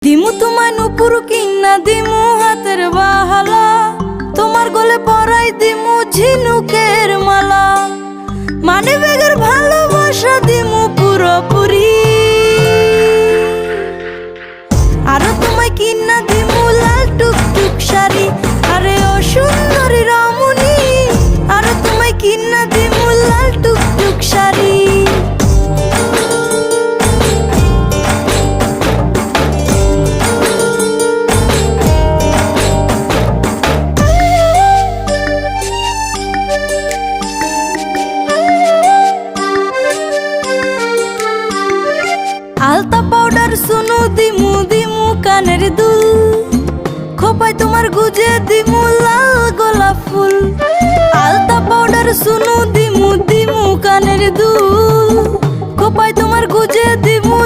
দিমু তোমায় নুপুর কিনা দিমু হাতের বাহালা, তোমার গলে পরাই দিমু ঝিনুকের মালা। মানে বেগের ভালোবাসা দিমু পুরোপুরি, আরো তোমায় কিনা দিমু লাল টুকটুক শাড়ি। আরে ও সুন্দরী রমণী, আরো তোমায় কিনা দিমু লাল টুকটুক শাড়ি। আলতা পাউডার সুনু দিমু দিমু কানের দুল, খোপায় তোমার গুজে দিমু লাল গোলাপ ফুল। আলতা পাউডার সুনু দিমু দিমু কানের দুল, খোপায় তোমার গুজে দিমু